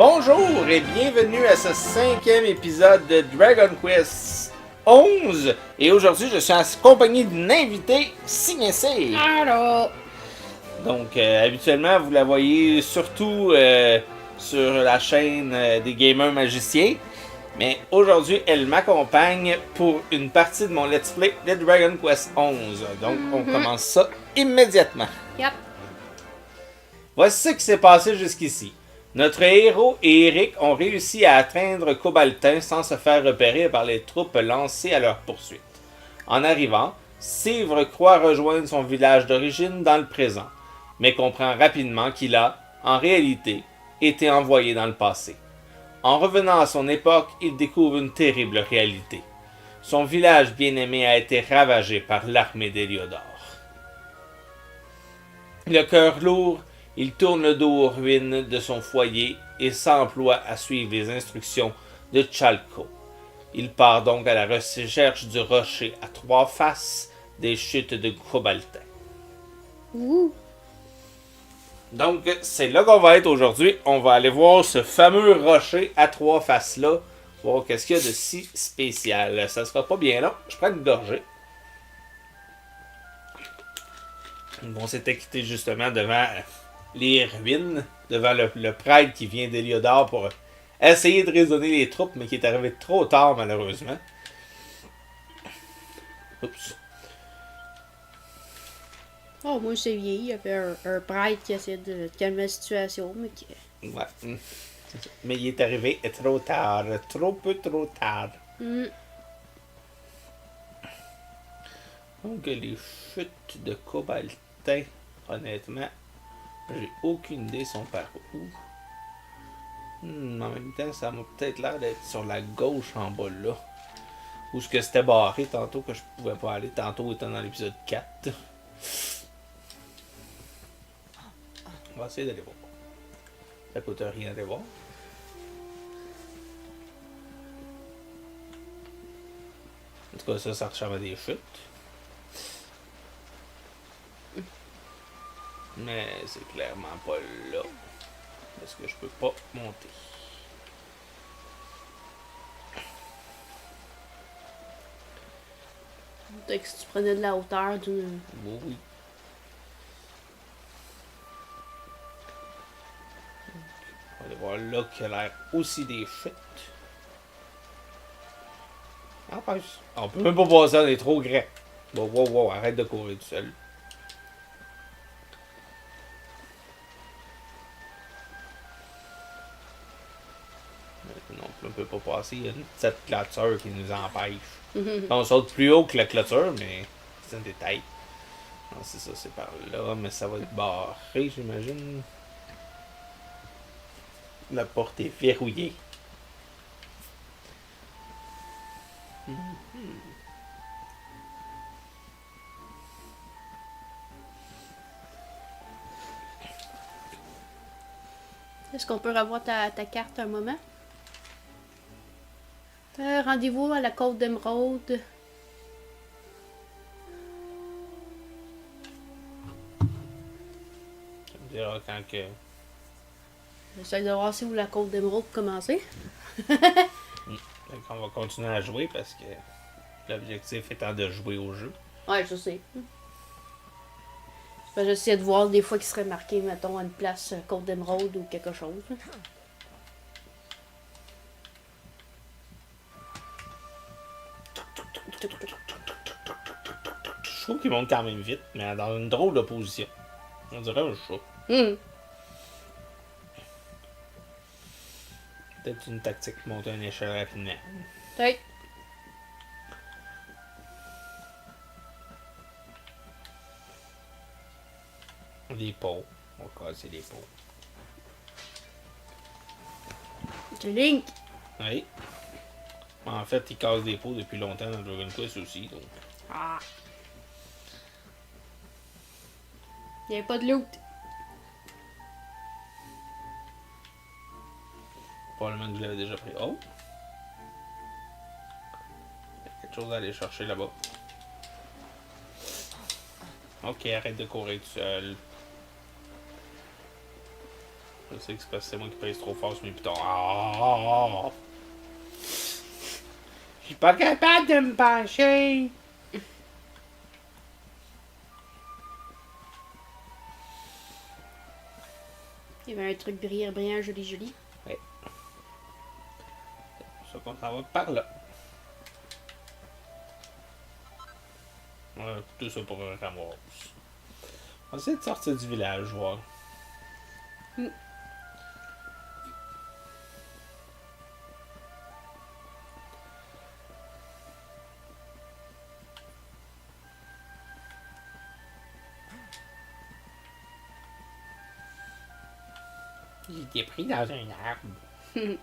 Bonjour et bienvenue à ce 5e épisode de Dragon Quest 11. Et aujourd'hui, je suis en compagnie d'une invitée, Signessé. Allô! Donc, habituellement, vous la voyez surtout sur la chaîne des gamers magiciens. Mais aujourd'hui, elle m'accompagne pour une partie de mon Let's Play de Dragon Quest 11. Donc, on commence ça immédiatement. Yep. Voici ce qui s'est passé jusqu'ici. Notre héros et Eric ont réussi à atteindre Cobaltin sans se faire repérer par les troupes lancées à leur poursuite. En arrivant, Sivre croit rejoindre son village d'origine dans le présent, mais comprend rapidement qu'il a, en réalité, été envoyé dans le passé. En revenant à son époque, il découvre une terrible réalité. Son village bien-aimé a été ravagé par l'armée d'Héliodor. Le cœur lourd, il tourne le dos aux ruines de son foyer et s'emploie à suivre les instructions de Chalco. Il part donc à la recherche du rocher à trois faces des chutes de Cobaltin. Ouh. Donc, c'est là qu'on va être aujourd'hui. On va aller voir ce fameux rocher à trois faces-là. Voir qu'est-ce qu'il y a de si spécial. Ça sera pas bien long. Je prends une gorgée. On s'était quitté justement devant les ruines, devant le prêtre qui vient d'Héliodor pour essayer de raisonner les troupes, mais qui est arrivé trop tard malheureusement. Oups. Oh, moi, c'est vieilli. Il y avait un prêtre qui essayait de calmer la situation, mais qui... Ouais. Mais il est arrivé trop tard. Trop tard. Donc, les chutes de Cobaltin, honnêtement, j'ai aucune idée sont par où. En même temps, ça m'a peut-être l'air d'être sur la gauche en bas là. Où ce que c'était barré tantôt que je pouvais pas aller. Tantôt étant dans l'épisode 4. On va essayer d'aller voir. Ça coûte rien d'aller voir. En tout cas, ça ressemble à des chutes. Mais c'est clairement pas là. Parce que je peux pas monter. Peut-être que si tu prenais de la hauteur d'une... Oui. On va aller voir là qui a l'air aussi des chutes. On peut même pas passer, on est trop grand. Wow, arrête de courir tout seul. Non, on peut pas passer, il y a une petite clôture qui nous empêche. On saute plus haut que la clôture, mais c'est un détail. Non, c'est ça, c'est par là, mais ça va être barré, j'imagine. La porte est verrouillée. Est-ce qu'on peut revoir ta carte un moment? Rendez-vous à la côte d'Émeraude. Ça me dira quand que... J'essaie de voir si où la côte d'Émeraude pour commencer. Donc on va continuer à jouer parce que l'objectif étant de jouer au jeu. Ouais, je sais. J'essaie de voir des fois qu'il serait marqué, mettons, à une place côte d'Émeraude ou quelque chose. Je trouve qu'il monte quand même vite, mais dans une drôle de position. On dirait un chat. Peut-être une tactique pour monter une échelle rapidement. Peut-être. Des pots. On va casser des pots. C'est Link. Oui. En fait, il casse des pots depuis longtemps dans Dragon Quest aussi, donc. Ah. Il n'y avait pas de loot. Probablement que je l'avais déjà pris. Oh! Il y a quelque chose à aller chercher là-bas. Ok, arrête de courir tout seul. Je sais que c'est parce que c'est moi qui pèse trop fort sur mes pitons. Ah! Je suis pas capable de me pencher! Il y avait un truc brillant, brillant, joli, joli. Ouais. Ça qu'on s'en va par là. On va tout ça pour un ramasse. On va essayer de sortir du village, voir. J'étais pris dans un arbre.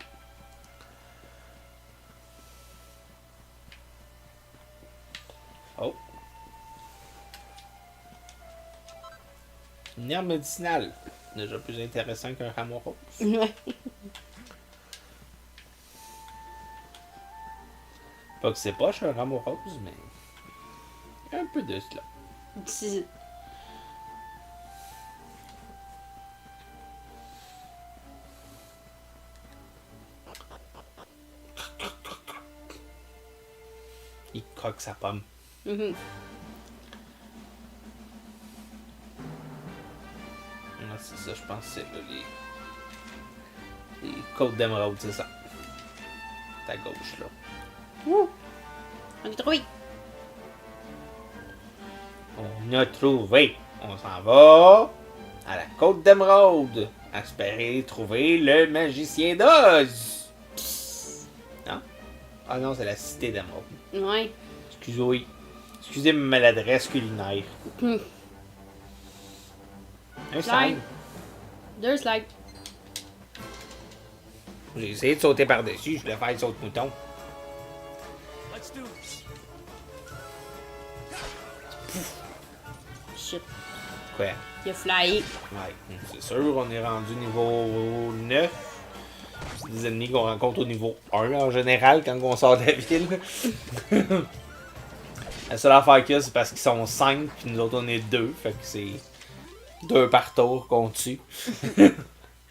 Oh. Une herbe médicinale. Déjà plus intéressant qu'un rameau rose. Ouais. Pas que c'est poche un rameau rose, mais. Un peu de cela. Il croque sa pomme. Mhm. Ouais, c'est ça, je pense que c'est là, les côtes d'émeraude, c'est ça. C'est à gauche, là. Ouh. On est trouvé. On a trouvé. On s'en va à la côte d'émeraude. Espérer trouver le magicien d'Oz. Non? Ah non, c'est la cité d'émeraude. Ouais. Excusez-moi. Excusez ma maladresse culinaire. Hum. Un slime. 2 slides. J'ai essayé de sauter par-dessus. Je voulais faire le saut de mouton. Shit. Quoi? Il a flyé. Ouais, c'est sûr, on est rendu niveau 9. C'est des ennemis qu'on rencontre au niveau 1 en général quand on sort de la ville. La seule affaire qu'il y a, c'est parce qu'ils sont 5 puis nous autres on est 2. Fait que c'est 2 par tour qu'on tue.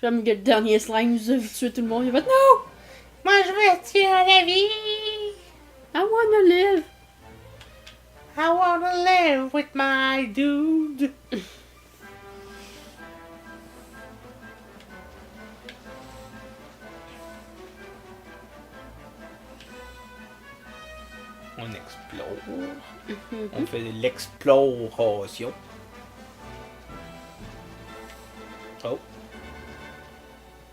J'aime que le dernier slime nous a vu tuer tout le monde. Il a fait non! Moi je veux tuer la vie! I wanna live! I wanna live with my dude! On explore. On fait de l'exploration. Oh.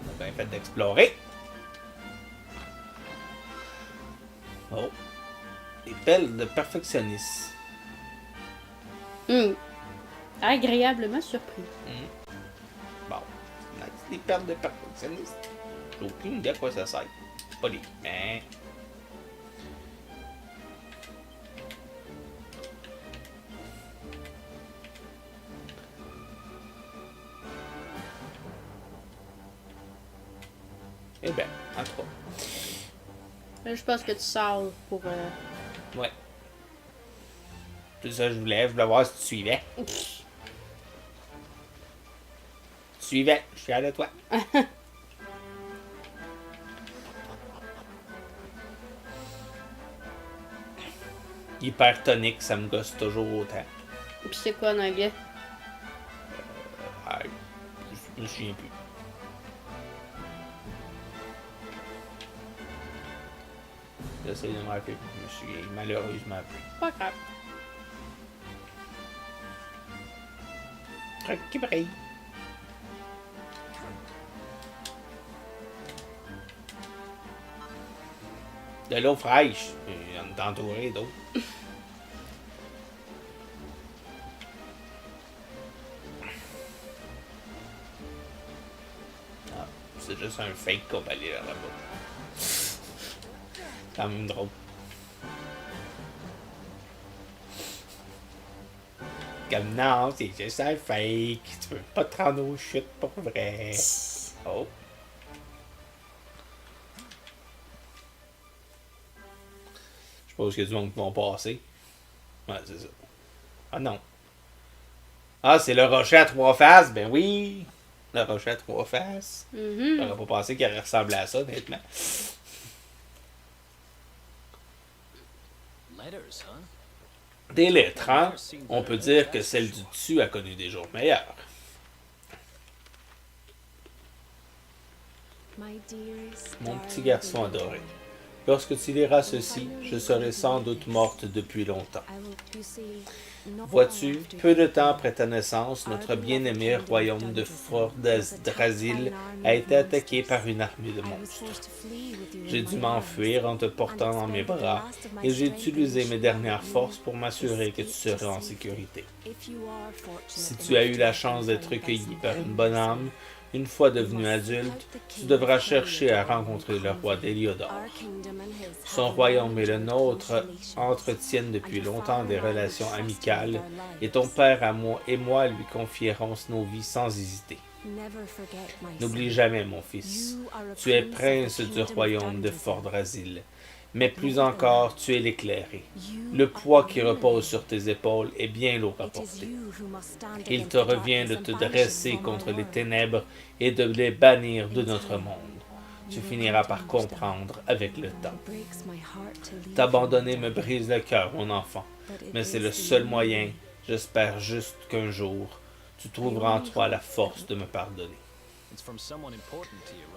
On a bien fait d'explorer. Oh. Des pelles de perfectionniste. Agréablement surpris. Bon. On a dit des perles de perfectionniste. J'ai aucune idée à quoi ça sert. Pas les. Mais. Eh ben, en tout cas. Là, je pense que tu sors pour. Ouais. C'est ça que je voulais voir si tu suivais. Tu suivais, je suis fier de toi. Hypertonique, ça me gosse toujours autant. Puis c'est quoi en anglais? Je me souviens plus. J'essaie de me rappeler, je me suis malheureusement plus. Pas grave. Truc qui brille. De l'eau fraîche. Et on est entouré d'eau. Ah, c'est juste un fake qu'on va aller là-bas. C'est quand même drôle. Comme non, c'est juste un fake. Tu peux pas te rendre aux chutes pour vrai. Oh. Je suppose qu'il y a du monde qui vont passer. Ouais, c'est ça. Ah non. Ah, c'est le rocher à 3 faces? Ben oui. Le rocher à trois faces. Mhm. J'aurais pas pensé qu'il aurait ressemblé à ça, honnêtement. Des lettres, hein? On peut dire que celle du dessus a connu des jours meilleurs. Mon petit garçon adoré. Lorsque tu liras ceci, je serai sans doute morte depuis longtemps. Vois-tu, peu de temps après ta naissance, notre bien-aimé royaume de Fordrasil a été attaqué par une armée de monstres. J'ai dû m'enfuir en te portant dans mes bras et j'ai utilisé mes dernières forces pour m'assurer que tu serais en sécurité. Si tu as eu la chance d'être recueilli par une bonne âme, une fois devenu adulte, tu devras chercher à rencontrer le roi d'Héliodor. Son royaume et le nôtre entretiennent depuis longtemps des relations amicales, et ton père et moi lui confierons nos vies sans hésiter. N'oublie jamais, mon fils, tu es prince du royaume de Fordrasil, mais plus encore, tu es l'éclairé. Le poids qui repose sur tes épaules est bien lourd à porter. Il te revient de te dresser contre les ténèbres et de les bannir de notre monde. Tu finiras par comprendre avec le temps. T'abandonner me brise le cœur, mon enfant, mais c'est le seul moyen. J'espère juste qu'un jour, tu trouveras en toi la force de me pardonner.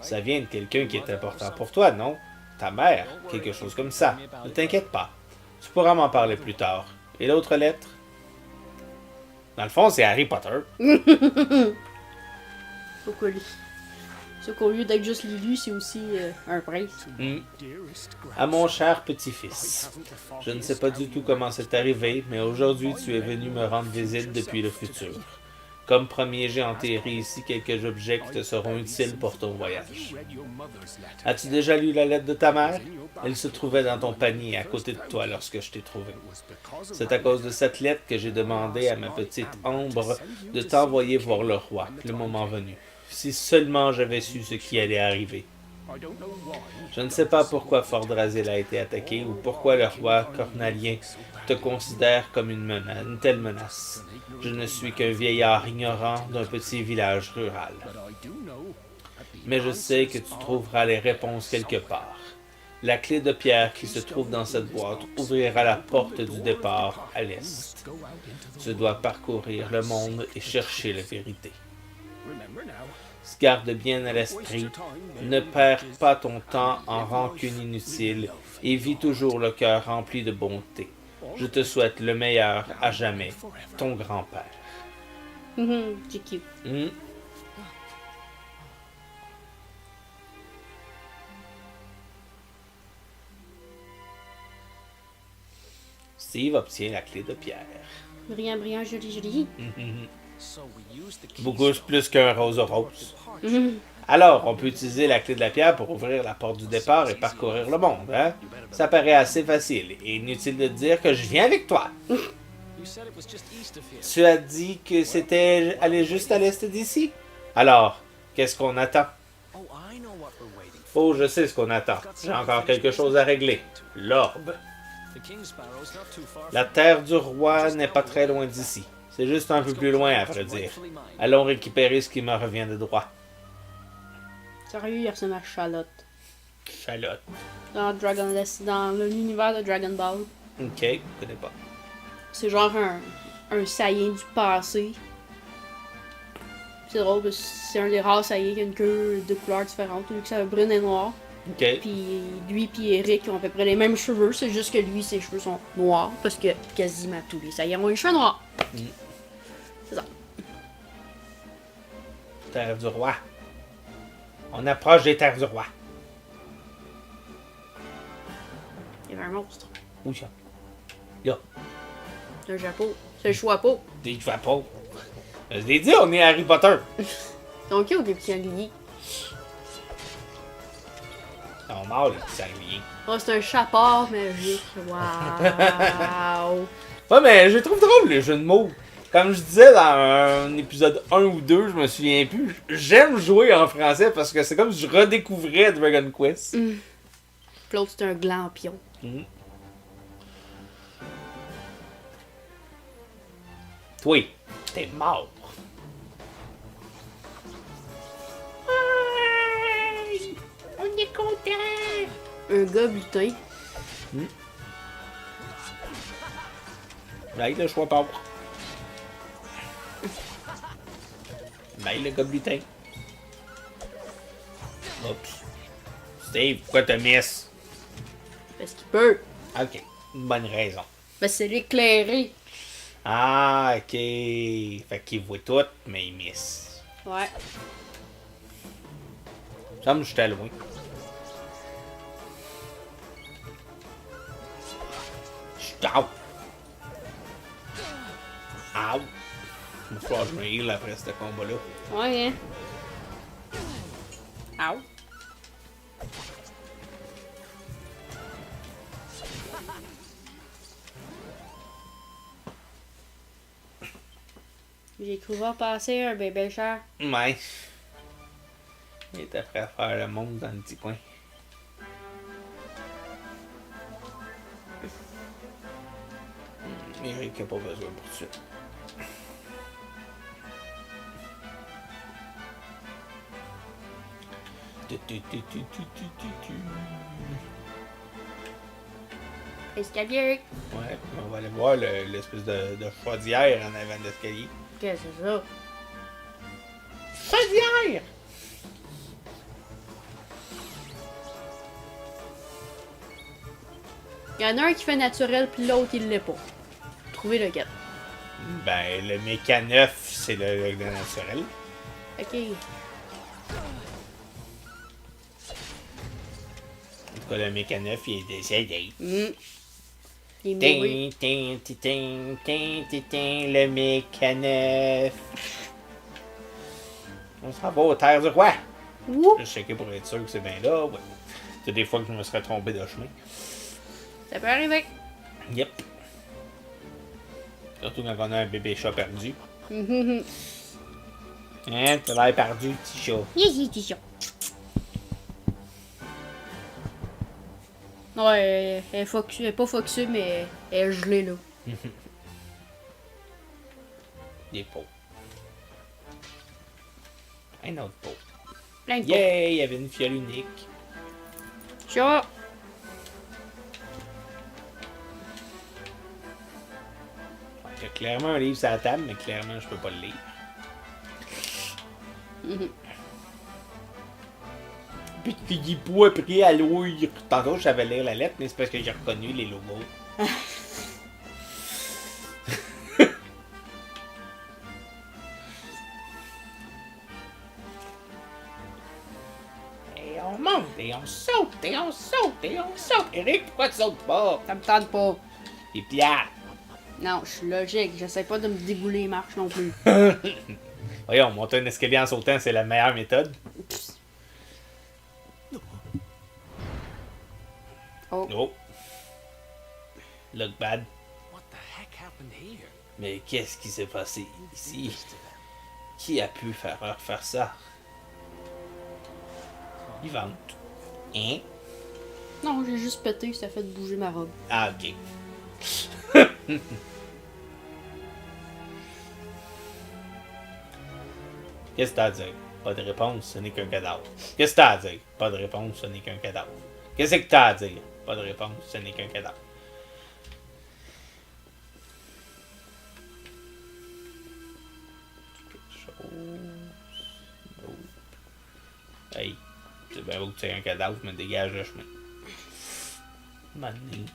Ça vient de quelqu'un qui est important pour toi, non? Ta mère, quelque chose comme ça. Ne t'inquiète pas. Tu pourras m'en parler plus tard. Et l'autre lettre? Dans le fond, c'est Harry Potter. Sauf qu'au lieu d'être juste l'élu, c'est aussi un prince. À mon cher petit-fils, je ne sais pas du tout comment c'est arrivé, mais aujourd'hui tu es venu me rendre visite depuis le futur. Comme premier, j'ai enterré ici quelques objets qui te seront utiles pour ton voyage. As-tu déjà lu la lettre de ta mère? Elle se trouvait dans ton panier à côté de toi lorsque je t'ai trouvé. C'est à cause de cette lettre que j'ai demandé à ma petite Ambre de t'envoyer voir le roi, le moment venu. Si seulement j'avais su ce qui allait arriver. Je ne sais pas pourquoi Fordrasil a été attaqué ou pourquoi le roi cornalien te considère comme une telle menace. Je ne suis qu'un vieillard ignorant d'un petit village rural. Mais je sais que tu trouveras les réponses quelque part. La clé de pierre qui se trouve dans cette boîte ouvrira la porte du départ à l'est. Tu dois parcourir le monde et chercher la vérité. Garde bien à l'esprit, ne perds pas ton temps en rancune inutile et vis toujours le cœur rempli de bonté. Je te souhaite le meilleur à jamais, ton grand-père. C'est cute. Steve obtient la clé de pierre. Brillant, brillant, joli, joli. Beaucoup plus qu'un rose rose. Alors, on peut utiliser la clé de la pierre pour ouvrir la porte du départ et parcourir le monde, hein? Ça paraît assez facile, et inutile de dire que je viens avec toi. Tu as dit que c'était aller juste à l'est d'ici? Alors, qu'est-ce qu'on attend? Oh, je sais ce qu'on attend. J'ai encore quelque chose à régler. L'orbe. La terre du roi n'est pas très loin d'ici. C'est juste un peu plus loin, à vrai dire. Allons récupérer ce qui me revient de droit. Sérieux, il ressemble à Charlotte. Charlotte. Dans l'univers de Dragon Ball. Ok, je connais pas. C'est genre un Saiyan du passé. C'est drôle parce que c'est un des rares Saiyans qui a une queue de couleurs différentes. Lui, que c'est brune et noire. Ok. Puis lui et Eric ont à peu près les mêmes cheveux. C'est juste que lui, ses cheveux sont noirs. Parce que quasiment tous les Saiyans ont les cheveux noirs. C'est ça. Terre du roi. On approche des terres du roi. Il y avait un monstre. Où ça? Là. C'est un chapeau. C'est le chapeau. Des chapeaux. Je l'ai dit, on est Harry Potter. Donc, il y a des petits sangliers. Ils sont morts, les petits sangliers. Oh, c'est un chapard magique. Waouh. Ouais, mais je trouve drôle les jeux de mots. Comme je disais dans un épisode 1 ou 2, je me souviens plus, j'aime jouer en français parce que c'est comme si je redécouvrais Dragon Quest. Puis l'autre, c'est un glampion. Toi, t'es mort. Un gars butin. Là, le choix pas. Là, le gars butin. Oups. Steve, pourquoi t'as miss? Parce qu'il peut. Ok, une bonne raison. Parce que c'est l'éclairé. Ah, ok. Fait qu'il voit tout, mais il miss. Ouais. Ça me j'étais loin. Out. Out. Il va falloir que je me heal après ce combat-là. Ouais, hein. Ow. J'ai cru voir passer un bébé chat. Ouais. Il était prêt à faire le monde dans le petit coin. Eric n'a pas besoin pour ça. Escalier. Ouais, on va aller voir l'espèce de chaudière en avant de l'escalier. Qu'est-ce que c'est ça? Chaudière! Il y en a un qui fait naturel, puis l'autre, il l'est pas. Trouvez lequel. Ben, le méca 9, c'est le naturel. Ok. En tout cas, le méca 9, il est décédé. Il est mouru. Le méca 9. On s'en va aux terres du roi. Ouh. Je checké pour être sûr que c'est bien là. Ouais. C'est des fois que je me serais trompé de chemin. Ça peut arriver. Yep. Surtout quand on a un bébé chat perdu. Hum. Hein, t'as l'air perdu, petit chat. Petit chat. Ouais, elle est pas foxée, mais elle est gelée, là. Des pots. Un autre pot. Plein de Yeah, il y avait une fiole unique. chat. Il y a clairement un livre sur la table, mais clairement, je peux pas le lire. Puis tu dis pas pris à lire. Tantôt, je savais lire la lettre, mais c'est parce que j'ai reconnu les logos. Et on monte, et on saute, et on saute, et on saute. Eric, pourquoi tu sautes pas? Ça me tente pas. Et plate. Non, je suis logique. J'essaie pas de me débouler les marches non plus. Voyons, monter un escalier en sautant, c'est la meilleure méthode. Oh. Oh. Look bad. What the heck happened here? Mais qu'est-ce qui s'est passé ici? Qui a pu faire ça? Vivante. Hein? Non, j'ai juste pété, ça fait bouger ma robe. Ah, ok. Qu'est-ce que t'as à dire? Pas de réponse, ce n'est qu'un cadavre. Qu'est-ce que t'as à dire? Pas de réponse, ce n'est qu'un cadavre. Qu'est-ce que t'as à dire? Pas de réponse, ce n'est qu'un cadavre. Quelque chose. Nope. Hey, c'est bien beau que tu aies un cadavre, mais dégage le chemin. Mané.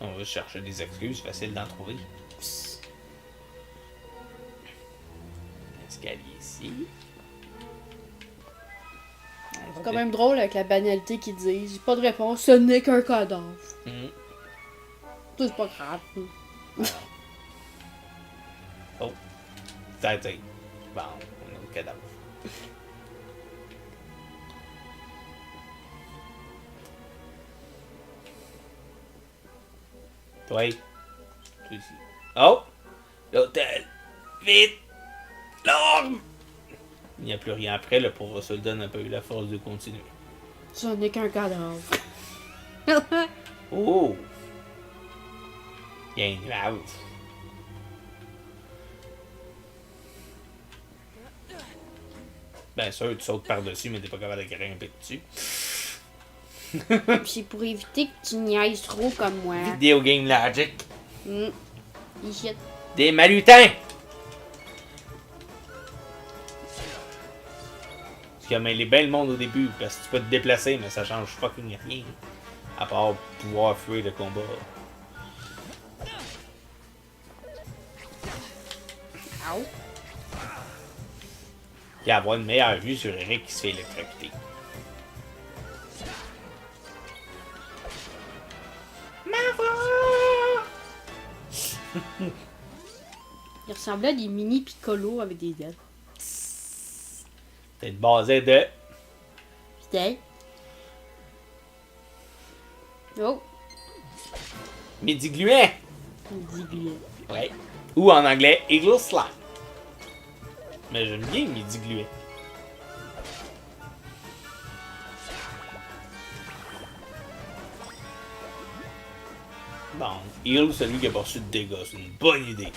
On va chercher des excuses, facile d'en trouver. Escalier ici. C'est quand même drôle avec la banalité qu'ils disent. Pas de réponse, ce n'est qu'un cadavre. C'est pas grave. Oh, ça a été. Bon, on a le cadavre. Toi, toi ici. Oh, l'hôtel. Vite, l'arme. Il n'y a plus rien après, le pauvre soldat n'a pas eu la force de continuer. Ce n'est qu'un cadavre. Oh! Il y a une nuage. Bien sûr, tu sautes par-dessus, mais t'es pas capable de grimper dessus. C'est pour éviter que tu niaises trop comme moi. Video game logic. Ici. Des malutins! Ce qui a mêlé bien le monde au début, parce que tu peux te déplacer, mais ça change fucking rien. À part pouvoir fuir le combat. Ow. Et avoir une meilleure vue sur Eric qui se fait électrocuter. Il ressemblait à des mini Piccolo avec des ailes. C'est basé de. C'était. Oh, Midi-gluet! Midi-gluet. Ouais. Ou en anglais, Eagle Slime. Mais j'aime bien Midi-gluet. Bon, Heal, celui qui a pas reçu de dégâts, c'est une bonne idée.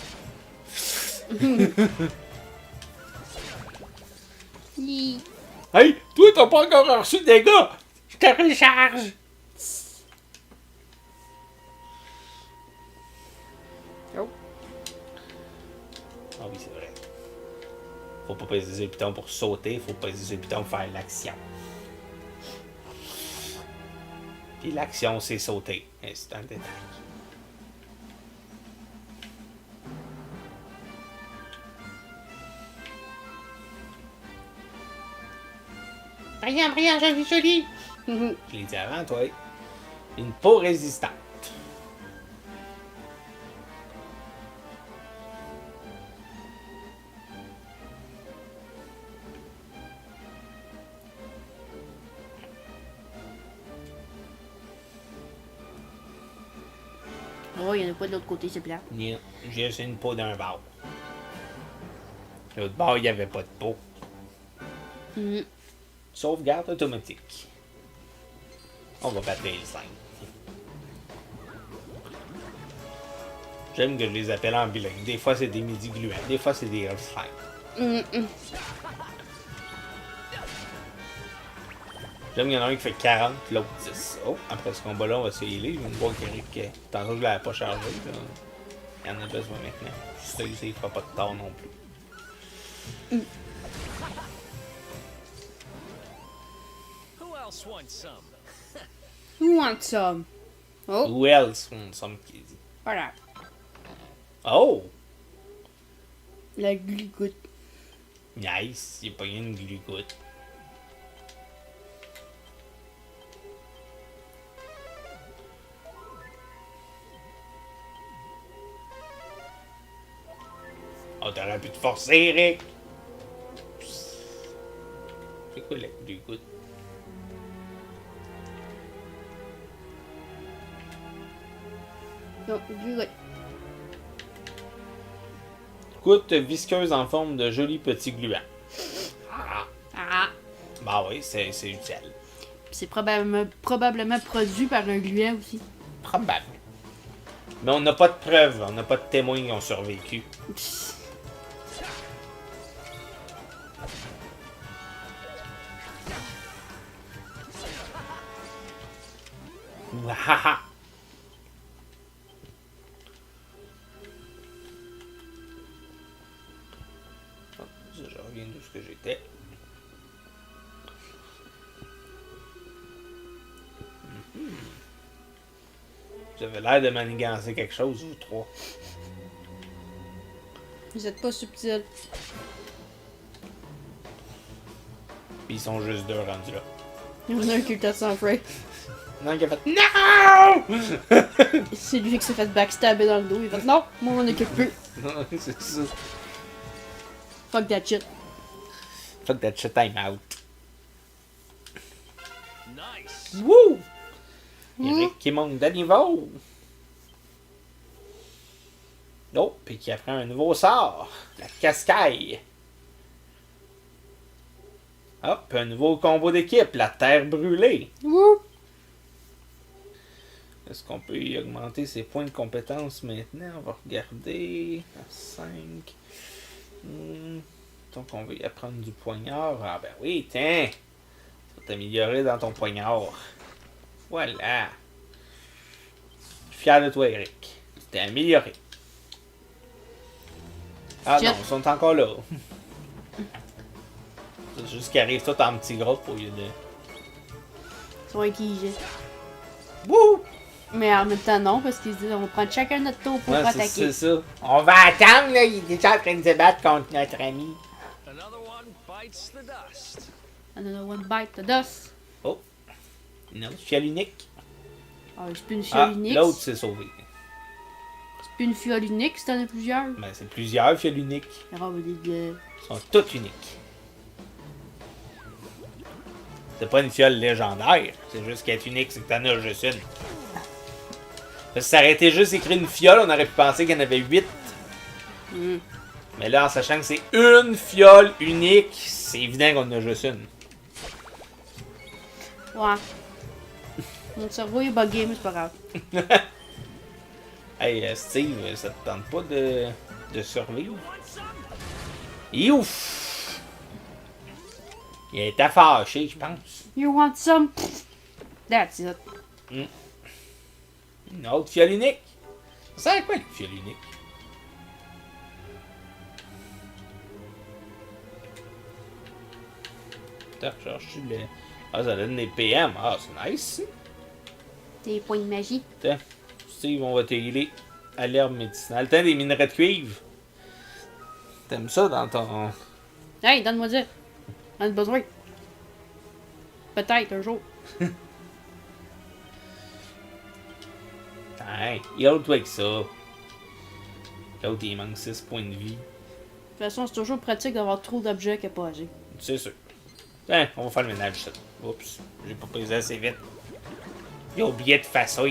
Hi. Hey, toi t'as pas encore reçu de dégâts! Je te recharge! Oh. Ah oui, c'est vrai. Faut pas peser sur le piton pour sauter, faut peser sur le piton pour faire l'action. Puis l'action, c'est sauter. Et c'est un détail. Brillant, brillant, joli, joli! Je l'ai dit avant, toi. Une peau résistante. Oh, il y en a pas de l'autre côté, c'est plat. J'ai juste une peau d'un bord. L'autre bord, il n'y avait pas de peau. Sauvegarde automatique. On va battre les slime. J'aime que je les appelle en bilingue. Des fois, c'est des midi-gluants. Des fois, c'est des Earth slime. J'aime qu'il y en a un qui fait 40 puis l'autre 10. Oh, après ce combat-là, on va se healer. Je viens de voir qu'Eric, tantôt je l'avais pas chargé. Là. Il y en a besoin maintenant. Ça, il fera pas de tort non plus. Who else wants some? Who wants some? Oh, Who else wants some qui dit? voilà. Oh! La glugoute. Nice! Il a pas une glugoute. Oh, t'aurais pu te forcer, Eric! C'est quoi la glugoute? Non, glugoute. Goutte visqueuse en forme de joli petit gluant. Ah! Ah. Bah oui, c'est utile. C'est probablement produit par un gluant aussi. Probable. Mais on n'a pas de preuves, on n'a pas de témoins qui ont survécu. Wahaha! Je reviens d'où ce que j'étais. J'avais l'air de manigancer quelque chose, vous trois. Vous êtes pas subtils. Puis ils sont juste deux rendus là. Il y en a un qui est peut-être sans frais. Non, qui a fait NON! C'est lui qui s'est fait backstabber dans le dos. Il a fait non, moi on occupe plus. Non, c'est ça. Fuck that shit. Fuck that shit, I'm out. Nice. Wouh! Eric qui monte de niveau. Oh, puis qui apprend un nouveau sort. La cascaille. Hop, un nouveau combo d'équipe. La terre brûlée. Wouh! Est-ce qu'on peut y augmenter ses points de compétence maintenant? On va regarder. À 5. Donc on veut y apprendre du poignard. Ah ben oui, tiens! Tu vas t'améliorer dans ton poignard. Voilà. Je suis fier de toi, Eric. Tu t'es amélioré. Ah Shit. non, ils sont encore là. C'est juste qu'ils arrivent tous en petits groupes au lieu de... Ils sont intelligents. Wouh! Mais en même temps, non, parce qu'ils se disent on va prendre chacun notre tour pour Ouais, attaquer. c'est ça. On va attendre, là. Il est déjà en train de se battre contre notre ami. Another one bites the dust. Another one bite the dust. Oh. Une autre fiole unique. Ah, c'est plus une fiole Ah, unique. l'autre s'est sauvé. C'est plus une fiole unique si t'en as plusieurs. Ben, c'est plusieurs fioles uniques. Ah, mais Elles sont toutes uniques. C'est pas une fiole légendaire. C'est juste qu'elle est unique, c'est que t'en as juste une. Parce que si ça aurait été juste écrit une fiole, on aurait pu penser qu'il y en avait 8. Mm. Mais là, en sachant que c'est une fiole unique, c'est évident qu'on en a juste une. Ouais. Mon cerveau est bugué, mais c'est pas grave. Hey, Steve, ça te tente pas de survivre? Et ouf! Il était fâché, je pense. You want some? That's it. Une autre fiole unique. Ça sert à quoi une fiole unique? Attends, je cherche le... Ah, ça donne des PM. Ah, c'est nice. Des points de magie. Attends, Steve, on va t'aider à l'herbe médicinale. T'as des minerais de cuivre. T'aimes ça dans ton... Hey, donne-moi ça. On a besoin. Peut-être un jour. Hey, heal-toi avec ça. L'autre, il manque 6 points de vie. De toute façon, c'est toujours pratique d'avoir trop d'objets qu'à pas agir. C'est sûr. Hein, on va faire le ménage, ça. Oups, j'ai pas pesé assez vite. J'ai oublié de faire ça.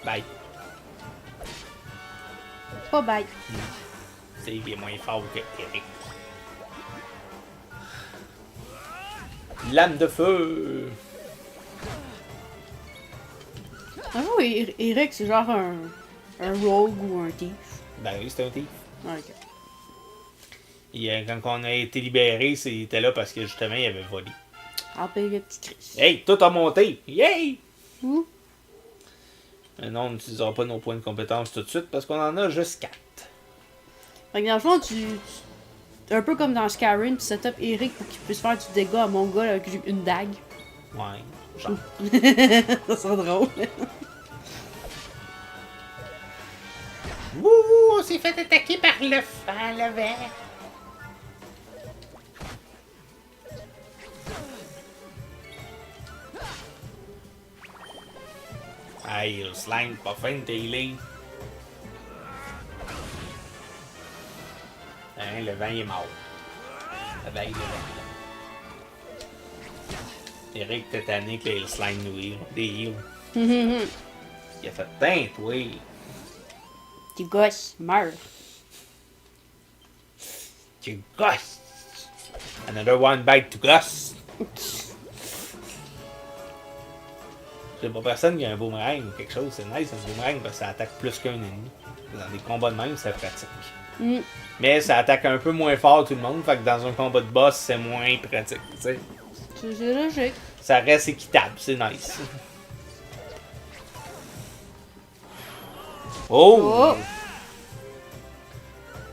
Bye. Pas bête. C'est il est moins fort que Eric. Lame de feu. Un jour, Eric, c'est genre un rogue ou un thief. Ben oui, c'était un thief. Ah, ok. Et quand on a été libéré, c'était là parce que justement, il avait volé. Ah, ben, le petit Chris. Hey, tout a monté! Yay! Ouh. Mais non, on n'utilisera pas nos points de compétence tout de suite parce qu'on en a juste 4. Fait que dans le fond, un peu comme dans Skyrim, tu setup Eric pour qu'il puisse faire du dégât à mon gars là, avec une dague. Ouais, genre. Ça serait drôle. Wouhou, on s'est fait attaquer par le vert. Aïe, le slime, pas fin, t'es healé. Hein, le vent il est mort. Avec le vent. Eric, t'es tanné que le slime nous heal. Des heals. Il a fait teinte, oui. Tu gosses, meurs. Tu gosses. Another one bite to gosse. C'est pas personne qui a un boomerang ou quelque chose. C'est nice un boomerang parce que ça attaque plus qu'un ennemi. Dans des combats de même, c'est pratique. Mm. Mais ça attaque un peu moins fort tout le monde. Fait que dans un combat de boss, c'est moins pratique. Tu sais. C'est logique. Ça reste équitable. C'est nice. Oh! Oh!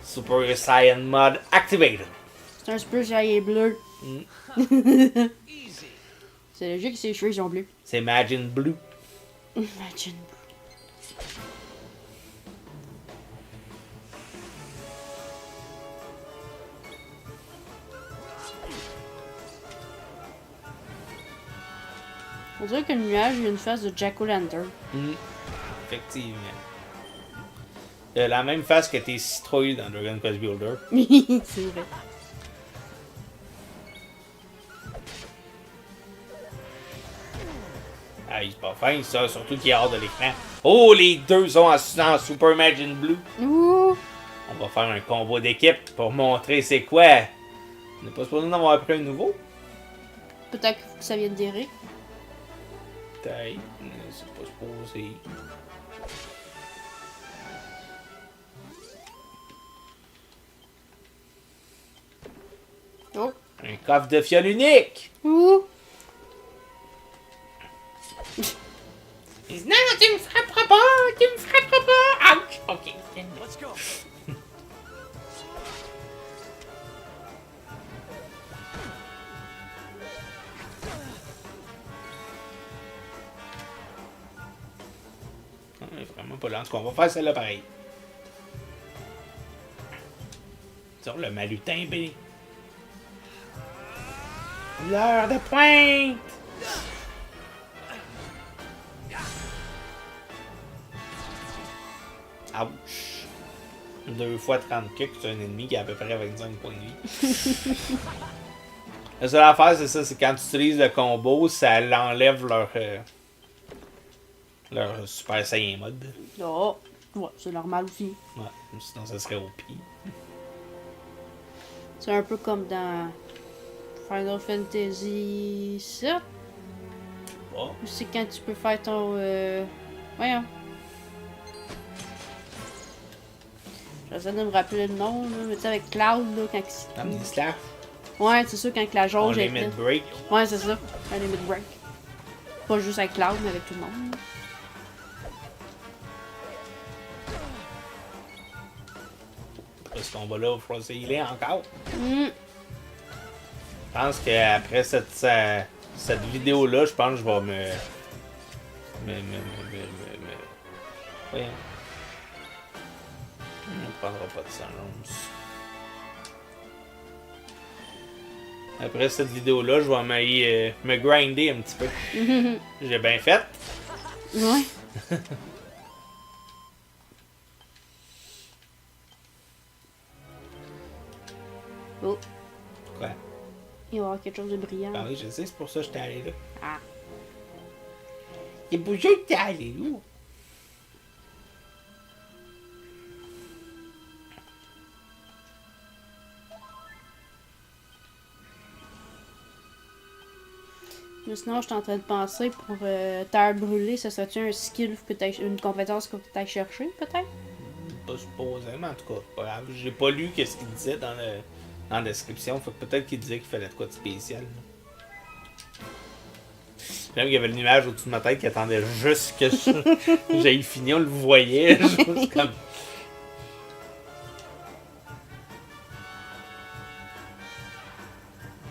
Super Saiyan Mod activated. C'est un Super Saiyan bleu. Easy. C'est logique que ses cheveux ils sont bleus. C'est Imagine Blue. Imagine. On dirait que le nuage a une face de Jack-O-Lantern. Effectivement. Il a la même face que tes citrouilles dans Dragon Quest Builder. C'est vrai. Ah, c'est pas fin ça, surtout qu'il est hors de l'écran. Oh, les deux sont en Super Imagine Blue. Ouh! On va faire un combo d'équipe pour montrer c'est quoi. On n'est pas supposé en avoir pris un nouveau. Peut-être que ça vient d'Eric. Peut-être, mais c'est pas supposé. Oh. Un coffre de fiole unique! Ouh. Il dit, non, tu me frapperas pas! Tu me frapperas pas! Ouch! Ok. Let's go. Non, mais vraiment pas là. En tout cas, on va faire celle-là pareil. Sur le malutin B. L'heure de pointe! Ouch! 2 fois 30 kicks, c'est un ennemi qui a à peu près 25 points de vie. La seule affaire, c'est ça, c'est quand tu utilises le combo, ça l'enlève leur super saiyan mode. Oh. Ouais, c'est normal aussi. Ouais, sinon ça serait au pire. C'est un peu comme dans Final Fantasy VII. Oh. C'est quand tu peux faire ton... Voyons. J'essaie de me rappeler le nom, là. Mais tu sais, avec Cloud, là, quand... Comme des slash. Ouais, c'est ça, quand la On jauge est limit pleine. break. Ouais, c'est ça. Un limit break. Pas juste avec Cloud, mais avec tout le monde. Après ce combat-là, il va falloir se healer encore. Mm. Je pense qu'après cette vidéo-là, je pense que je vais Voyons. On ne prendra pas de silence. Après cette vidéo-là, je vais me grinder un petit peu. J'ai bien fait. Ouais. Oh, Quoi? il va y avoir quelque chose de brillant. Ah oui, je sais, c'est pour ça que j'étais allé là. Ah. Il pour ça que t'es allé là. Mais sinon, je suis en train de penser pour terre brûlée, ça serait-tu un skill, une compétence que tu ailles chercher, peut-être? Pas supposé, mais en tout cas, c'est pas grave. J'ai pas lu ce qu'il disait dans la description. Fait que peut-être qu'il disait qu'il fallait de quoi de spécial. Là. Même qu'il y avait une image au-dessus de ma tête qui attendait juste que j'aille fini, on le voyait. Juste comme...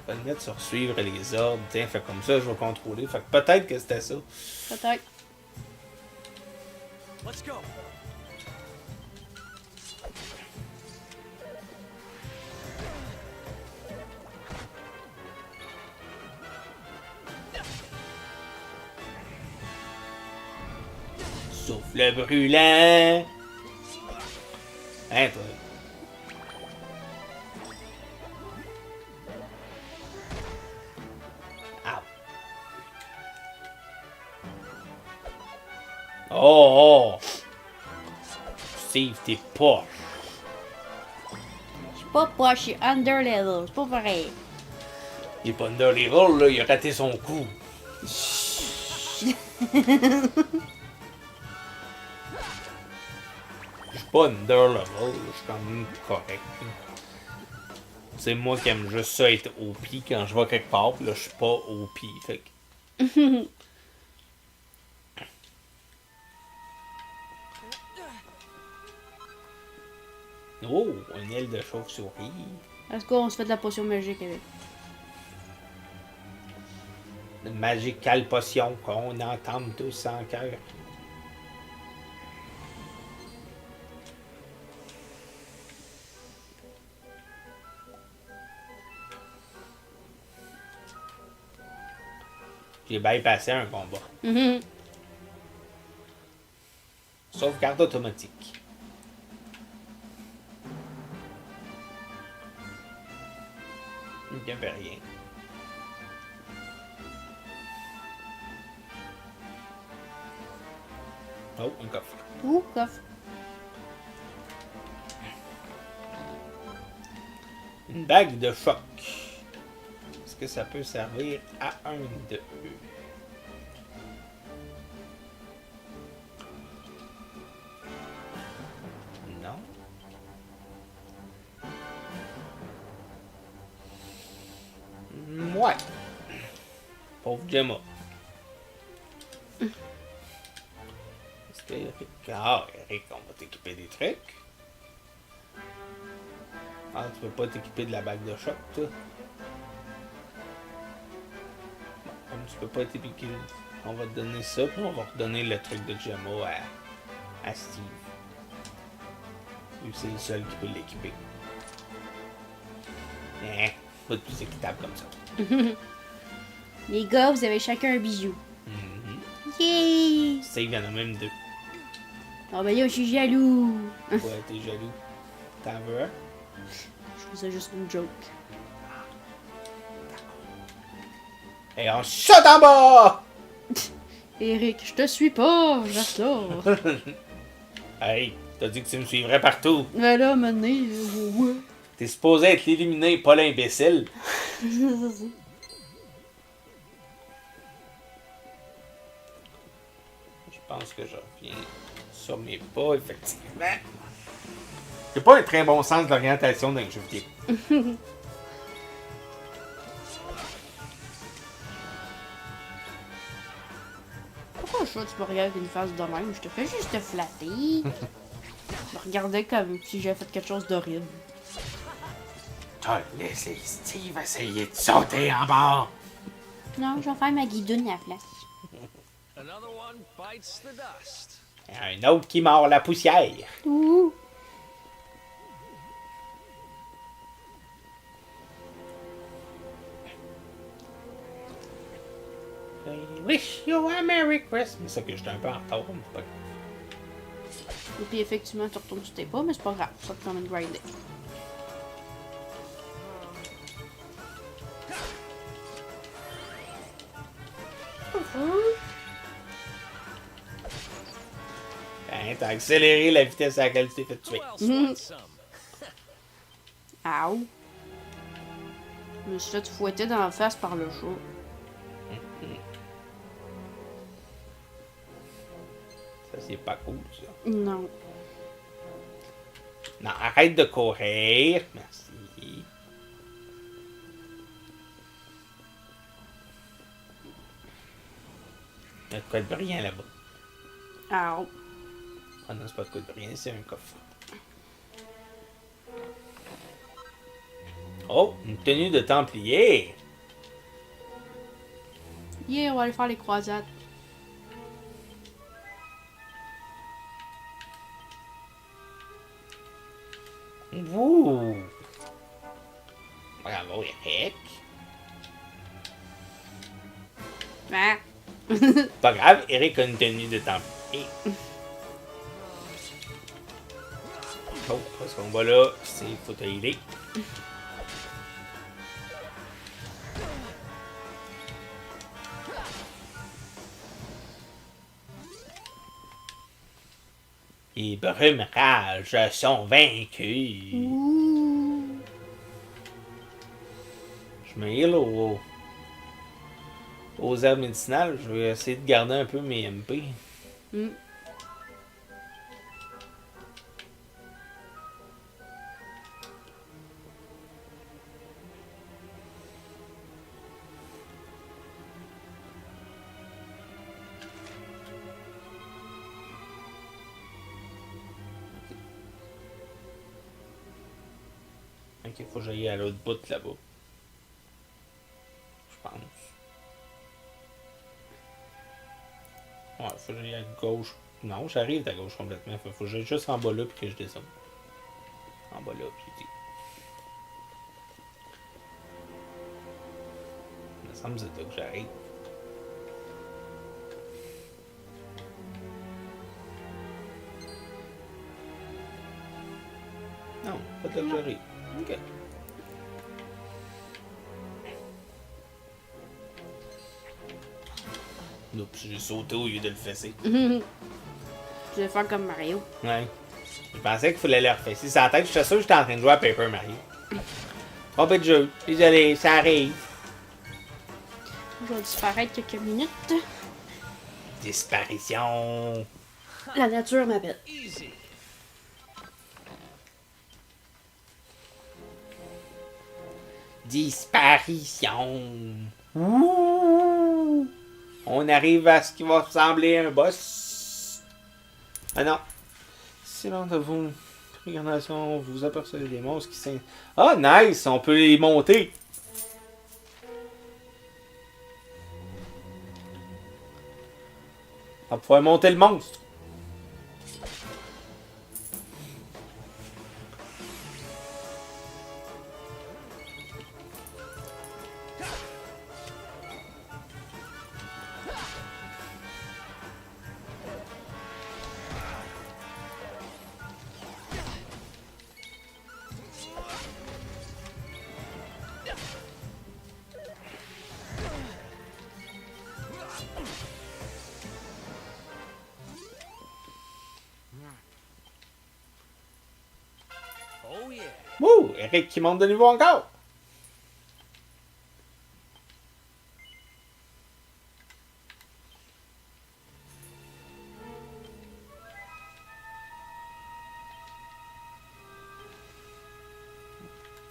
On va le mettre sur suivre les ordres. Tiens, fait comme ça, je vais contrôler. Fait que peut-être que c'était ça. Peut-être. Let's go. Souffle brûlant. Hein, toi? Oh, oh! Steve, t'es poche. Je suis pas poche, je suis under level, c'est pas pareil. Il est pas under level, là, il a raté son coup. Je suis pas under level, je suis quand même correct. C'est moi qui aime juste ça être OP quand je vais quelque part, pis là je suis pas OP, fait que... Oh, une aile de chauve-souris. Est-ce qu'on se fait de la potion magique avec? Une magical potion qu'on entend tous en cœur. J'ai bypassé un combat. Sauvegarde automatique. Il n'y avait rien. Oh, un coffre. Ouh, coffre. Une bague de choc. Est-ce que ça peut servir à un de eux? Non. Ouais. Pauvre Gemma. Est-ce que Eric... Ah, Eric, on va t'équiper des trucs. Ah, tu peux pas t'équiper de la bague de choc, toi? Bon, comme tu peux pas t'équiper... On va te donner ça, puis on va redonner le truc de Gemma à Steve. Lui, c'est le seul qui peut l'équiper. Pas de plus équitable comme ça. Les gars, vous avez chacun un bijou. Yay! Steve, il y en a même deux. Oh ben yo, je suis jaloux. Ouais, t'es jaloux. T'en veux un? Je faisais juste une joke. Et on saute en bas! Eric, je te suis pas, je reste là. Hey, t'as dit que tu me suivrais partout. Mais là, maintenant, ouais. T'es supposé être l'éliminé, pas l'imbécile. Je pense que je reviens sur mes pas, effectivement. J'ai pas un très bon sens d'orientation dans les jeux vidéo. Pourquoi tu me regardes avec une face de même? Je te fais juste te flatter. Tu me regardais comme si j'avais fait quelque chose d'horrible. T'as laissé Steve essayer de sauter en bas. Non, je vais faire ma guidoune à la place. Another one bites the dust. Un autre qui mord la poussière. Ouh. I wish you a Merry Christmas. C'est ça que j'étais un peu en retard. Mais c'est pas grave. Et puis effectivement, tu retournes sur tes pas, mais c'est pas grave. Ça te permet de grinder. Ben, t'as accéléré la vitesse à laquelle tu t'es fait tuer. Who else wants some? Ow. Je me suis fait fouetter dans la face par le chat. Ça, c'est pas cool, ça. Non. Non, arrête de courir. Merci. Il y a de quoi de brillant là-bas. Ow. Ah non, c'est pas de quoi de brillant, c'est un coffre. Oh, une tenue de templier. Yeah, on va aller faire les croisades. Ouh. Bravo, Eric. Ah. Pas grave, Eric a une tenue de templier. Oh, ce combat-là, c'est faut te healer. Les brumes rages sont vaincus. Ouh. Je me heal aux herbes médicinales. Je vais essayer de garder un peu mes MP. Mm. Ok, faut que j'aille à l'autre bout là-bas. Je pense. Ouais, faut que j'aille à gauche. Non, j'arrive à gauche complètement. Faut que j'aille juste en bas là puis que je descende. En bas là, puis dit. Il me semble que c'est là que j'arrive. Non, pas de là que j'arrive. Ok. Oups, j'ai sauté au lieu de le fesser. Je vais faire comme Mario. Ouais. Je pensais qu'il fallait le refesser. C'est la tête, j'étais sûr que j'étais en train de jouer à Paper Mario. Trompé de jeu. Désolé, ça arrive. Je vais disparaître quelques minutes. Disparition. La nature m'appelle. Easy. Disparition. Ouh. On arrive à ce qui va ressembler à un boss. Ah non. Si l'un de vos prégarnations vous apercevez des monstres qui sont... Ah, nice! On peut les monter. On va pouvoir monter le monstre. Oh yeah. Wouh! Eric qui monte de niveau encore.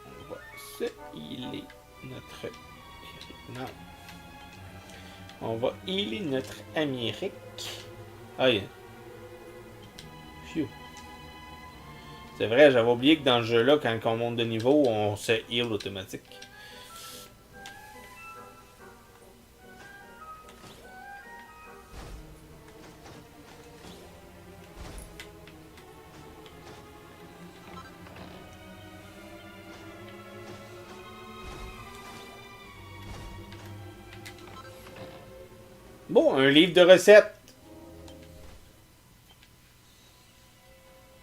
On va se healer notre Eric. Non. On va healer notre ami Eric. Ah, yeah. Phew. C'est vrai, j'avais oublié que dans ce jeu-là, quand on monte de niveau, on se heal automatique. Bon, un livre de recettes.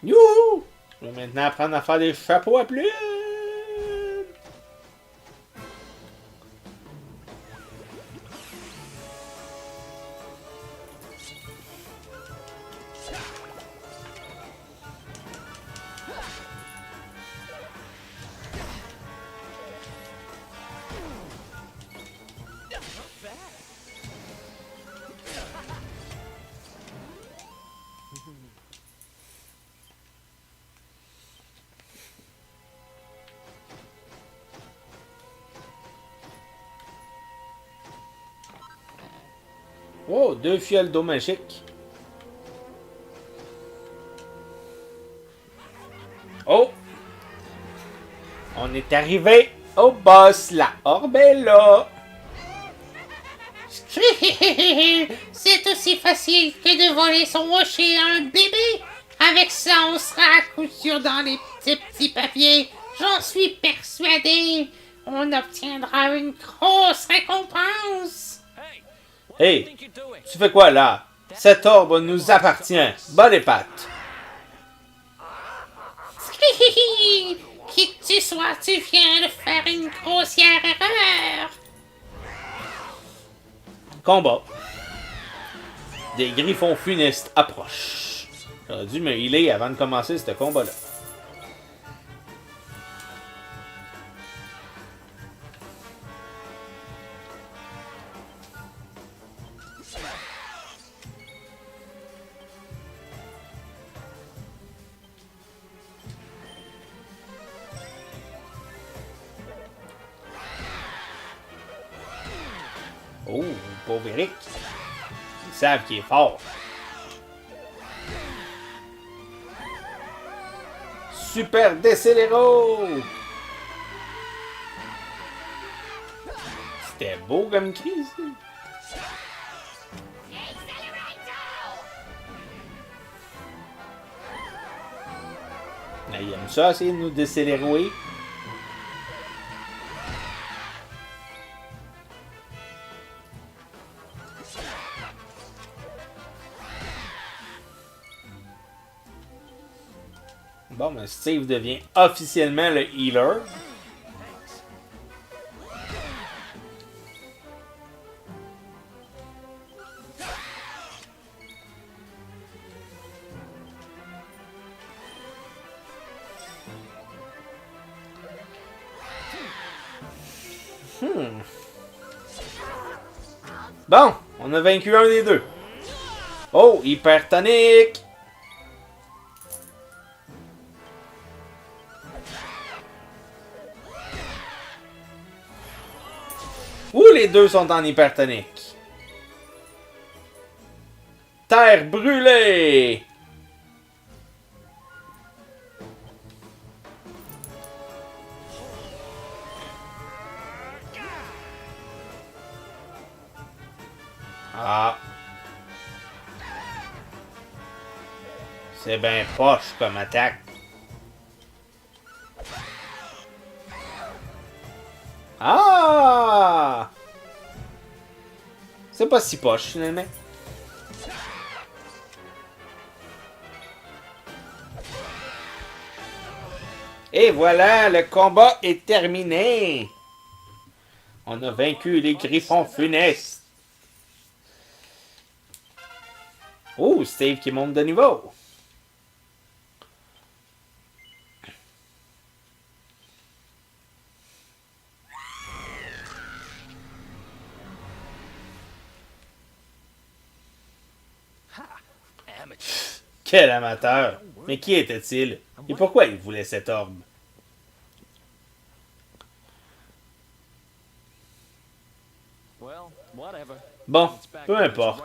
Youhou! Je vais maintenant apprendre à faire des chapeaux à plumes. Oh, 2 fioles d'eau magique. Oh! On est arrivé au boss. La orbe est là. C'est aussi facile que de voler son rocher à un bébé. Avec ça, on sera à coup sûr dans les petits papiers. J'en suis persuadé. On obtiendra une grosse récompense. Hey, what do you Hey, think you're doing? tu fais quoi là? Cette orbe nous appartient. Bas les pattes. Qui que tu sois, tu viens de faire une grossière erreur. Combat. Des griffons funestes approchent. J'aurais dû me healer avant de commencer ce combat-là. Oh, pauvre Eric. Ils savent qu'il est fort. Super Décéléro! C'était beau comme crise. Là, il aime ça, essayer de nous décélérer. Bon, ben Steve devient officiellement le healer. Bon, on a vaincu un des deux. Oh, hypertonique! Ou les deux sont en hypertonique. Terre brûlée! Ah. C'est bien poche comme attaque. Ah! C'est pas si poche finalement. Et voilà, le combat est terminé. On a vaincu les griffons funestes. Oh, Steve qui monte de niveau. Quel amateur! Mais qui était-il? Et pourquoi il voulait cet orbe? Well, whatever. Bon, peu importe.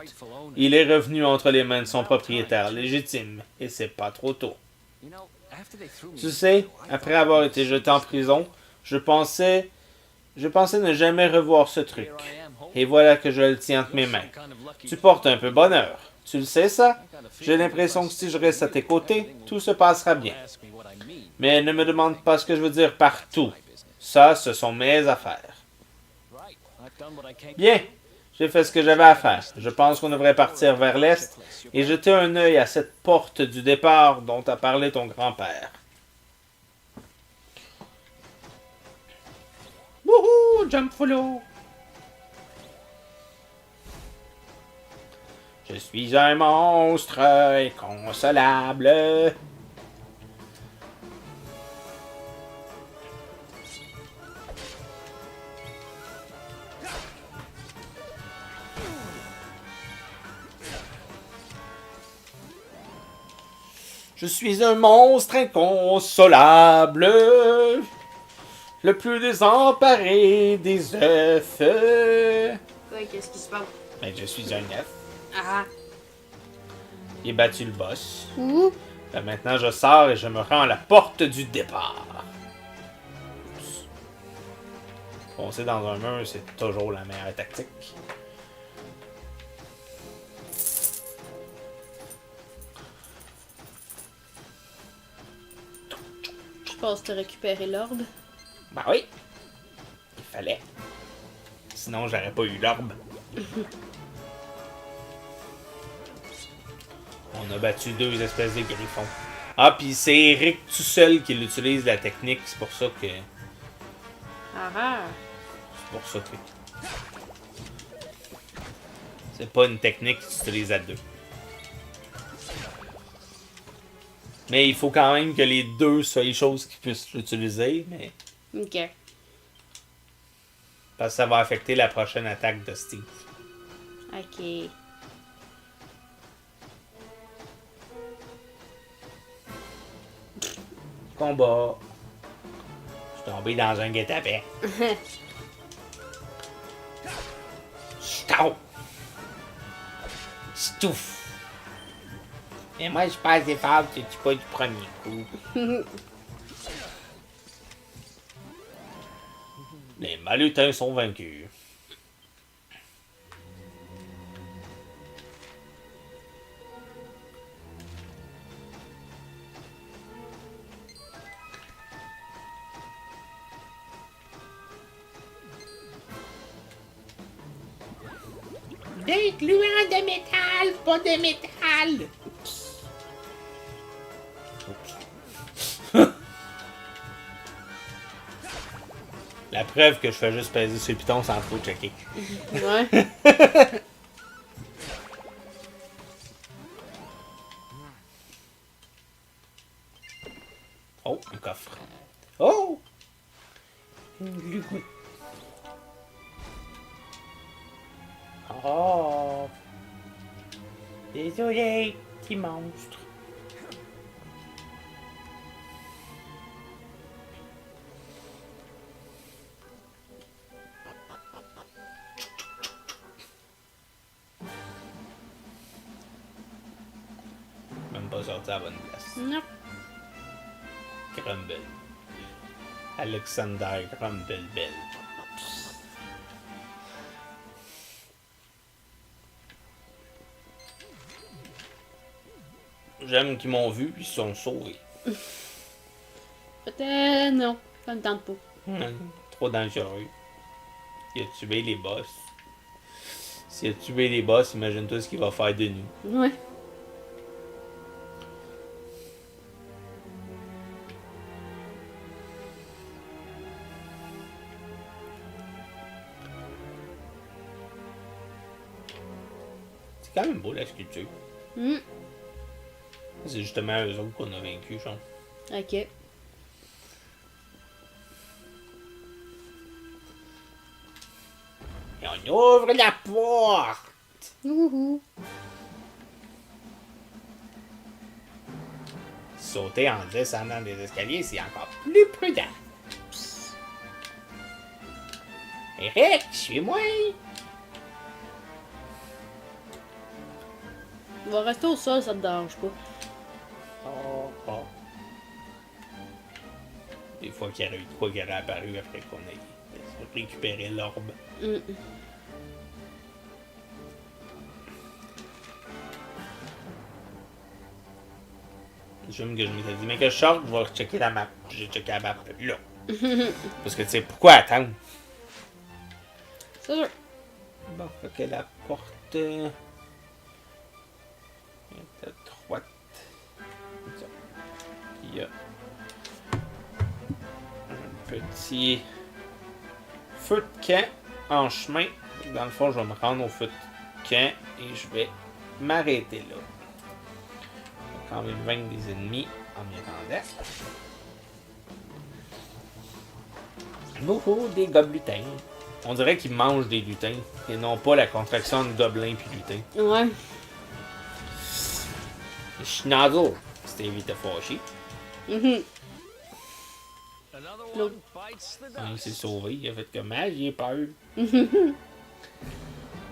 Il est revenu entre les mains de son propriétaire légitime, et c'est pas trop tôt. You know, after they threw me Tu sais, après avoir été jeté en prison, je pensais ne jamais revoir ce truc. Et voilà que je le tiens entre mes mains. Tu portes un peu bonheur. Tu le sais ça? J'ai l'impression que si je reste à tes côtés, tout se passera bien. ask me what I mean. Mais ne me demande pas ce que je veux dire par tout. Ça, ce sont mes affaires. Right. I've done what I came. Bien, j'ai fait ce que j'avais à faire. Je pense qu'on devrait partir vers l'est et jeter un œil à cette porte du départ dont a parlé ton grand-père. Wouhou, Jump Follow! Je suis un monstre inconsolable. Je suis un monstre inconsolable, le plus désemparé des œufs. Ouais, qu'est-ce qui se passe? Ben, je suis un œuf. Ah. J'ai battu le boss. Ouh. Ben, maintenant, je sors et je me rends à la porte du départ. Oups. Foncer dans un mur, c'est toujours la meilleure tactique. Je pense te récupérer l'orbe. Ben oui, il fallait. Sinon, j'aurais pas eu l'orbe. On a battu deux espèces de griffons. Ah, puis c'est Eric tout seul qui l'utilise la technique, c'est pour ça que... Ah ah. C'est pour ça que... C'est pas une technique qui s'utilise à deux. Mais il faut quand même que les deux soient les choses qui puissent l'utiliser, mais... Ok. Parce que ça va affecter la prochaine attaque de Steve. Ok. Combat. Je suis tombé dans un guet-apens. Stop! Stouf! Et moi, je passe des fort que tu pas du premier coup. Les malutins sont vaincus. Des gluants de métal, pas de métal. La preuve que je fais juste peser sur le piton sans trop checker. Ouais. Oh, un coffre. Oh! Oh! Désolé, petit monstre. sorti à la bonne place. Non. Grumble. Alexander Grumblebell. J'aime qu'ils m'ont vu, ils se sont sauvés. Peut-être non. Ça me tente pas. Trop dangereux. Il a tué les boss. S'il a tué les boss, imagine-toi ce qu'il va faire de nous. Ouais. C'est quand même beau la sculpture. Hmm. C'est justement eux autres qu'on a vaincus, genre. Ok. Et on ouvre la porte! Wouhou. Sauter en descendant des escaliers, c'est encore plus prudent. Eric, suis-moi! On va rester au sol, ça te dérange pas. Oh, oh. Des fois qu'il y aurait eu de quoi qui aurait apparu après qu'on ait récupéré l'orbe. Hmm. J'aime que je m'étais dit, mais que je sorte, je vais checker la map. J'ai checké la map là. Parce que tu sais, pourquoi attendre? C'est sûr. Bon, fait que la porte est à droite. Comme ça. Puis il y a un petit feu de camp en chemin. Dans le fond, je vais me rendre au feu de camp et je vais m'arrêter là. Je vais quand même vaincre des ennemis en m'y attendant. Nouveau des gobelutins. On dirait qu'ils mangent des lutins et non pas la contraction de gobelin puis lutin. Ouais. Schnazzle, c'était vite fâché. Mhm. Another Nope. one bites the Il s'est dust. sauvé, il a fait comme ah, j'ai peur. J'aime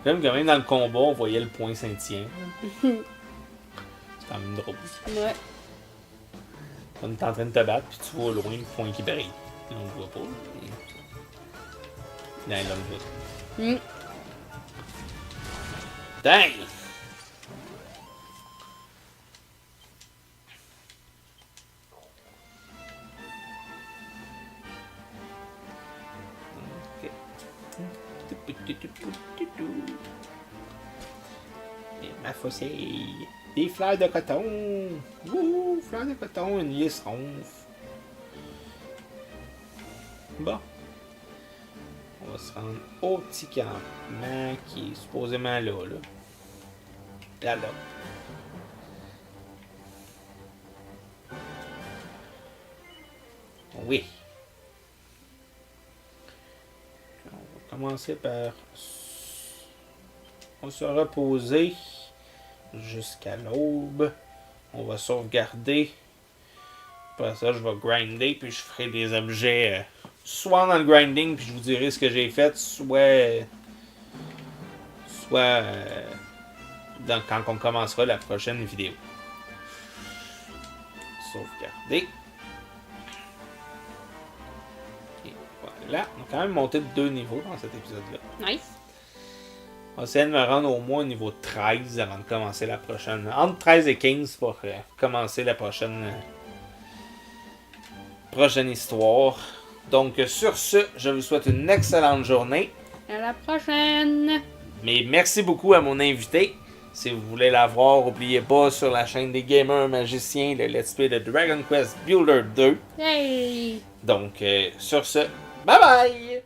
quand même dans le combat, on voyait le point scintillant. C'est quand même drôle. Ouais. On est en train de te battre, puis tu vois au loin le point qui brille. Là, on le voit pas. Mais... Là, on le voit. Hmm. Dang! Ok. Et ma faucille. Des fleurs de coton. Wouhou, fleurs de coton, une lisse ronde. Bon. On va se rendre au petit campement qui est supposément là. Là. Oui. On va commencer par... On va se reposer jusqu'à l'aube. On va sauvegarder. Après ça, je vais grinder, puis je ferai des objets... soit dans le grinding, puis je vous dirai ce que j'ai fait, soit quand on commencera la prochaine vidéo. Sauvegarder. Et voilà. On a quand même monté de 2 niveaux dans cet épisode-là. Nice. On va essayer de me rendre au moins au niveau 13 avant de commencer la prochaine. Entre 13 et 15 pour commencer la prochaine histoire. Donc, sur ce, je vous souhaite une excellente journée. À la prochaine. Mais merci beaucoup à mon invité. Si vous voulez la voir, n'oubliez pas sur la chaîne des Gamers Magiciens, le Let's Play de Dragon Quest Builder 2. Hey. Donc, sur ce, bye bye!